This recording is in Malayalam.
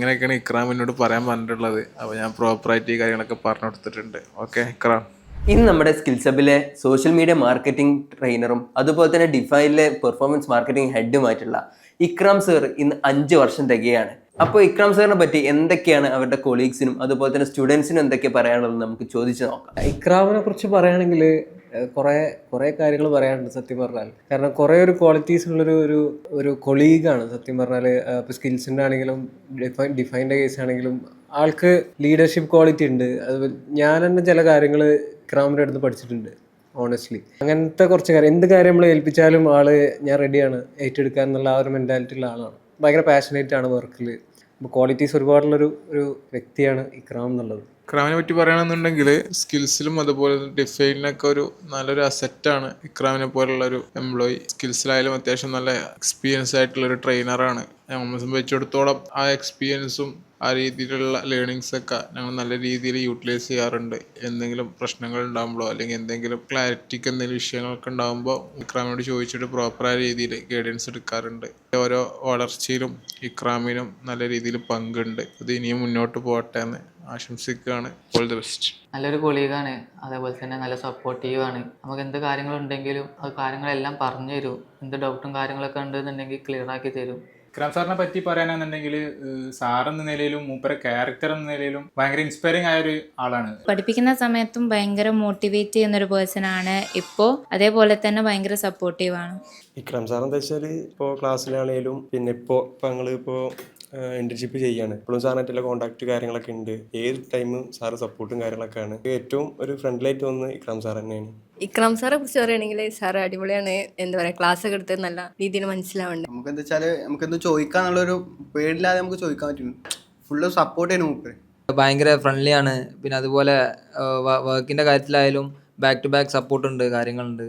ഇങ്ങനെയൊക്കെയാണ് ഇക്രാം എന്നോട് പറയാൻ പറഞ്ഞിട്ടുള്ളത്. അപ്പോൾ ഞാൻ പ്രോപ്പറായിട്ട് ഈ കാര്യങ്ങളൊക്കെ പറഞ്ഞു കൊടുത്തിട്ടുണ്ട്. ഓക്കെ ഇക്രാം. ഇന്ന് നമ്മുടെ സ്കിൽസ് ഹബിലെ സോഷ്യൽ മീഡിയ മാർക്കറ്റിംഗ് ട്രെയിനറും അതുപോലെ തന്നെ ഡിഫൈനിലെ പെർഫോമൻസ് മാർക്കറ്റിംഗ് ഹെഡുമായിട്ടുള്ള ഇക്രാം സർ ഇന്ന് 5 വർഷം തികയാണ്. അപ്പോൾ ഇക്രാം സാറിനെ പറ്റി എന്തൊക്കെയാണ് അവരുടെ കൊളീഗ്സിനും അതുപോലെ തന്നെ സ്റ്റുഡൻസിനും എന്തൊക്കെ പറയാനുള്ളത് നമുക്ക് ചോദിച്ചു നോക്കാം. ഇക്രാമിനെ കുറിച്ച് പറയുകയാണെങ്കിൽ കുറേ കാര്യങ്ങൾ പറയാനുണ്ട് സത്യം പറഞ്ഞാൽ. കാരണം കുറേ ഒരു ക്വാളിറ്റീസ് ഉള്ളൊരു ഒരു ഒരു കൊളീഗാണ് സത്യം പറഞ്ഞാൽ. ഇപ്പോൾ സ്കിൽസിൻ്റെ ആണെങ്കിലും ഡിഫൈൻ്റെ കേസ് ആണെങ്കിലും ആൾക്ക് ലീഡർഷിപ്പ് ക്വാളിറ്റി ഉണ്ട്. അത് ഞാൻ തന്നെ ചില കാര്യങ്ങൾ ഇക്രാമിൻ്റെ അടുത്ത് പഠിച്ചിട്ടുണ്ട് ഓണസ്റ്റ്ലി. അങ്ങനത്തെ കുറച്ച് കാര്യം, എന്ത് കാര്യം നമ്മൾ ഏൽപ്പിച്ചാലും ആള് ഞാൻ റെഡിയാണ് ഏറ്റെടുക്കാൻ എന്നുള്ള ആ ഒരു മെൻറ്റാലിറ്റി ഉള്ള ആളാണ്. ഭയങ്കര പാഷനേറ്റ് ആണ് വർക്കിൽ. അപ്പോൾ ക്വാളിറ്റീസ് ഒരുപാടുള്ളൊരു വ്യക്തിയാണ് ഇക്രാം എന്നുള്ളത്. ഇക്രാമിനെ പറ്റി പറയുകയാണെന്നുണ്ടെങ്കിൽ സ്കിൽസിലും അതുപോലെ ഡിഫൈനിലൊക്കെ ഒരു നല്ലൊരു അസെറ്റാണ് ഇക്രാമിനെ പോലുള്ള ഒരു എംപ്ലോയി. സ്കിൽസിലായാലും അത്യാവശ്യം നല്ല എക്സ്പീരിയൻസ് ആയിട്ടുള്ള ഒരു ട്രെയിനറാണ്. ഞങ്ങൾ സംബന്ധിച്ചിടത്തോളം ആ എക്സ്പീരിയൻസും ആ രീതിയിലുള്ള ലേണിങ്സൊക്കെ ഞങ്ങൾ നല്ല രീതിയിൽ യൂട്ടിലൈസ് ചെയ്യാറുണ്ട്. എന്തെങ്കിലും പ്രശ്നങ്ങൾ ഉണ്ടാകുമ്പോഴോ അല്ലെങ്കിൽ എന്തെങ്കിലും ക്ലാരിറ്റിക്ക് എന്തെങ്കിലും വിഷയങ്ങളൊക്കെ ഉണ്ടാകുമ്പോൾ ഇക്രാമിനോട് ചോദിച്ചിട്ട് പ്രോപ്പറായ രീതിയിൽ ഗൈഡൻസ് എടുക്കാറുണ്ട്. ഓരോ വളർച്ചയിലും ഇക്രാമിനും നല്ല രീതിയിൽ പങ്കുണ്ട്. അത് ഇനിയും മുന്നോട്ട് പോകട്ടെ എന്ന് ആശംസിക്കുകയാണ്. All the best. നല്ലൊരു കൊളീഗാണ്, അതേപോലെ തന്നെ നല്ല സപ്പോർട്ടീവാണ്. നമുക്ക് എന്ത് കാര്യങ്ങളുണ്ടെങ്കിലും ആ കാര്യങ്ങളെല്ലാം പറഞ്ഞു തരും. എന്ത് ഡൗട്ടും കാര്യങ്ങളൊക്കെ ഉണ്ടെന്നുണ്ടെങ്കിൽ ക്ലിയർ ആക്കി തരും. ഇക്രാം സാറിനെ പറ്റി പറയാനാണെന്നുണ്ടെങ്കിൽ സാർ എന്ന നിലയിലും മൂപ്പര ക്യാരക്ടർ എന്ന നിലയിലും ഭയങ്കര ഇൻസ്പയറിംഗ് ആയ ഒരു ആളാണ്. പഠിപ്പിക്കുന്ന സമയത്തും ഭയങ്കര മോട്ടിവേറ്റ് ചെയ്യുന്നൊരു പേഴ്സൺ ആണ് ഇപ്പോൾ. അതേപോലെ തന്നെ ഭയങ്കര സപ്പോർട്ടീവാണ്. ഇക്രാം സാർ എന്താ വെച്ചാൽ ഇപ്പോൾ ക്ലാസ്സിലാണെങ്കിലും പിന്നെ ഇപ്പോൾ ഞങ്ങളിപ്പോൾ ഇന്റേൺഷിപ്പ് ചെയ്യാണ്. ഇപ്പോഴും സാറിനായിട്ടുള്ള കോൺടാക്ട് കാര്യങ്ങളൊക്കെ ഉണ്ട്. ഏത് ടൈമും സാറ് സപ്പോർട്ടും കാര്യങ്ങളൊക്കെയാണ്. ഏറ്റവും ഒരു ഫ്രണ്ട്ലിയായിട്ട് തോന്നുന്നത് ഇക്രാം സാർ തന്നെയാണ്. ഇക്രാം സാറെ കുറിച്ച് പറയുകയാണെങ്കിൽ സാറ് അടിപൊളിയാണ്. എന്താ പറയുക, ക്ലാസ് ഒക്കെ എടുത്ത് നല്ല രീതിയിൽ മനസ്സിലാവുന്നുണ്ട്. നമുക്കെന്താ വെച്ചാൽ നമുക്കെന്ത് ചോദിക്കാന്നുള്ളൊരു പേടില്ലാതെ നമുക്ക് ചോദിക്കാൻ പറ്റും. ഫുള്ള് സപ്പോർട്ട് ചെയ്യുന്നു മൂപ്പര്. ഭയങ്കര ഫ്രണ്ട്ലി ആണ്. പിന്നെ അതുപോലെ വർക്കിൻ്റെ കാര്യത്തിലായാലും ബാക്ക് ടു ബാക്ക് സപ്പോർട്ടുണ്ട്, കാര്യങ്ങളുണ്ട്.